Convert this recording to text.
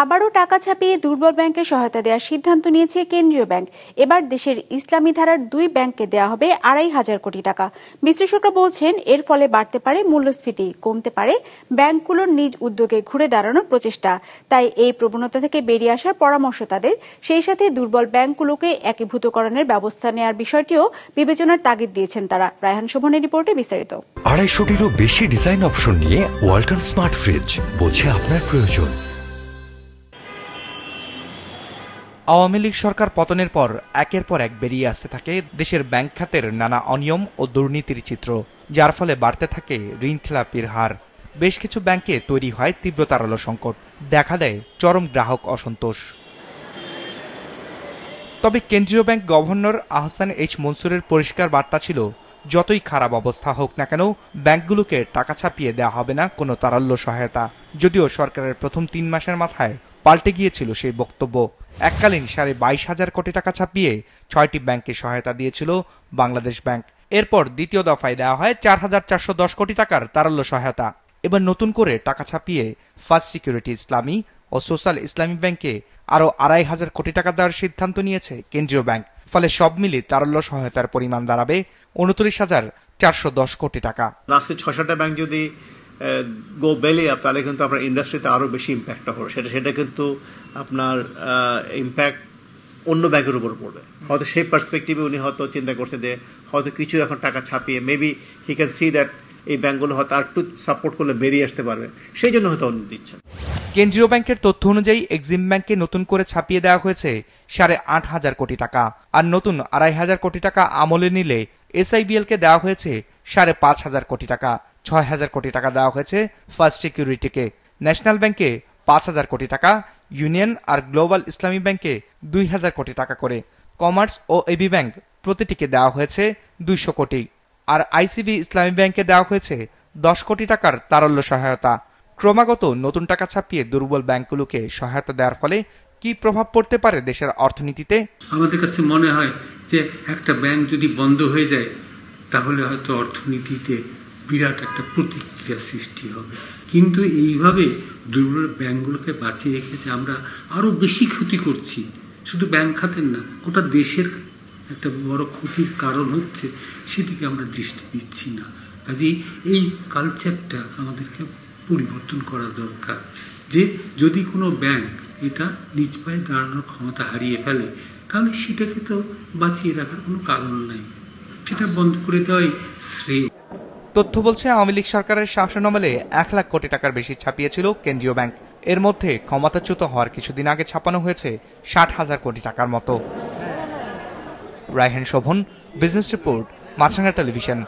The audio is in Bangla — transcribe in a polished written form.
আবারও টাকা ছাপিয়ে দুর্বল ব্যাংকে সহায়তা দেওয়ার সিদ্ধান্ত নিয়েছে কেন্দ্রীয় ব্যাংক। এবার দেশের ইসলামী ধারার 2 ব্যাংককে দেওয়া হবে 2,500 কোটি টাকা। বিশ্লেষকরা বলছেন এর ফলে বাড়তে পারে মূল্যস্ফীতি, কমতে পারে ব্যাংকগুলোর নিজ উদ্যোগে ঘুরে দাঁড়ানোর প্রচেষ্টা। তাই এই প্রবণতা থেকে বেরিয়ে আসার পরামর্শ তাদের। সেই সাথে দুর্বল ব্যাংকগুলোকে একীভূতকরণের ব্যবস্থা নেওয়ার বিষয়টিও বিবেচনার তাগিদ দিয়েছেন তারা। রায়হান শোভনের রিপোর্টে বিস্তারিত। 250-টিরও বেশি ডিজাইন অপশন নিয়ে ওয়ালটন স্মার্ট ফ্রিজ, বোঝে আপনার প্রয়োজন। আওয়ামী লীগ সরকার পতনের পর একের পর এক বেরিয়ে আসতে থাকে দেশের ব্যাংক খাতের নানা অনিয়ম ও দুর্নীতির চিত্র, যার ফলে বাড়তে থাকে ঋণখেলাপির হার। বেশ কিছু ব্যাংকে তৈরি হয় তীব্র তারল্য সংকট, দেখা দেয় চরম গ্রাহক অসন্তোষ। তবে কেন্দ্রীয় ব্যাংক গভর্নর আহসান এইচ মনসুরের পরিষ্কার বার্তা ছিল, যতই খারাপ অবস্থা হোক না কেন ব্যাংকগুলোকে টাকা ছাপিয়ে দেওয়া হবে না কোনো তারল্য সহায়তা। যদিও সরকারের প্রথম 3 মাসের মাথায় পাল্টে গিয়েছিল সেই বক্তব্য। এককালীন 22,500 কোটি টাকা ছাপিয়ে 6টি ব্যাংকে সহায়তা দিয়েছিল বাংলাদেশ ব্যাংক। এরপর দ্বিতীয় দফায় দেওয়া হয় 4,410 কোটি টাকার তারল্য সহায়তা। এবার নতুন করে টাকা ছাপিয়ে ফার্স্ট সিকিউরিটি ইসলামী ও সোশ্যাল ইসলামী ব্যাংকে আরও 2,500 কোটি টাকা দেওয়ার সিদ্ধান্ত নিয়েছে কেন্দ্রীয় ব্যাংক। ফলে সব মিলিয়ে তারল্য সহায়তার পরিমাণ দাঁড়াবে 29,410 কোটি টাকা। আজকে 6-7টা ব্যাংক যদি গো বেলি আপ, তাহলে কিন্তু আপনার ইন্ডাস্ট্রিতে আরও বেশি ইম্প্যাক্টটা হবে। সেটা কিন্তু আপনার ইম্প্যাক্ট অন্য ব্যাংকের উপর পড়বে। হয়তো সেই পার্সপেক্টিভে উনি হয়তো চিন্তা করছে যে হয়তো কিছু এখন টাকা ছাপিয়ে maybe he can see that এই ব্যাংকগুলো হয়তো আর একটু সাপোর্ট করলে বেরিয়ে আসতে পারবে, সেই জন্য হয়তো উনি দিচ্ছেন। কেন্দ্রীয় ব্যাংকের তথ্য অনুযায়ী এক্সিম ব্যাংকে নতুন করে ছাপিয়ে দেওয়া হয়েছে 8,500 কোটি টাকা, আর নতুন 2,500 কোটি টাকা আমলে নিলে এসআইবিএলকে দেওয়া হয়েছে 5,500 কোটি টাকা। 6,000 কোটি টাকা দেওয়া হয়েছে ফার্স্ট সিকিউরিটিকে। ন্যাশনাল ব্যাংকে 5,000 কোটি টাকা, ইউনিয়ন আর গ্লোবাল ইসলামী ব্যাংকে 2,000 কোটি টাকা করে। কমার্স ও এবি ব্যাংক প্রতিটিকে দেওয়া হয়েছে 200 কোটি, আর আইসিবি ইসলামী ব্যাংকে দেওয়া হয়েছে 10 কোটি টাকার তারল্য সহায়তা। ক্রমাগত নতুন টাকা ছাপিয়ে দুর্বল ব্যাংকগুলোকে সহায়তা দেওয়ার ফলে কি প্রভাব পড়তে পারে দেশের অর্থনীতিতে? আমাদের কাছে মনে হয় যে একটা ব্যাংক যদি বন্ধ হয়ে যায় তাহলে হয়তো অর্থনীতিতে বিরাট একটা প্রতিক্রিয়া সৃষ্টি হবে। কিন্তু এইভাবে দুর্বল ব্যাংকগুলোকে বাঁচিয়ে রেখেছে আমরা আরও বেশি ক্ষতি করছি। শুধু ব্যাংক খাতের না, গোটা দেশের একটা বড় ক্ষতির কারণ হচ্ছে, সেদিকে আমরা দৃষ্টি দিচ্ছি না। কাজেই এই কালচারটা আমাদেরকে পরিবর্তন করা দরকার, যে যদি কোনো ব্যাংক এটা নিজ পায়ে দাঁড়ানোর ক্ষমতা হারিয়ে ফেলে তাহলে সেটাকে তো বাঁচিয়ে রাখার কোনো কারণ নাই, সেটা বন্ধ করে দেওয়াই শ্রেয়। তথ্য বলছে আওয়ামী লীগ সরকারের শাসনামলে 1 লাখ কোটি টাকার বেশি ছাপিয়েছিল কেন্দ্রীয় ব্যাংক। এর মধ্যে ক্ষমতাচ্যুত হওয়ার কিছুদিন আগে ছাপানো হয়েছে 60,000 কোটি টাকার মতো। রায়হান শোভন, বিজনেস রিপোর্ট, মাছরাঙা টেলিভিশন।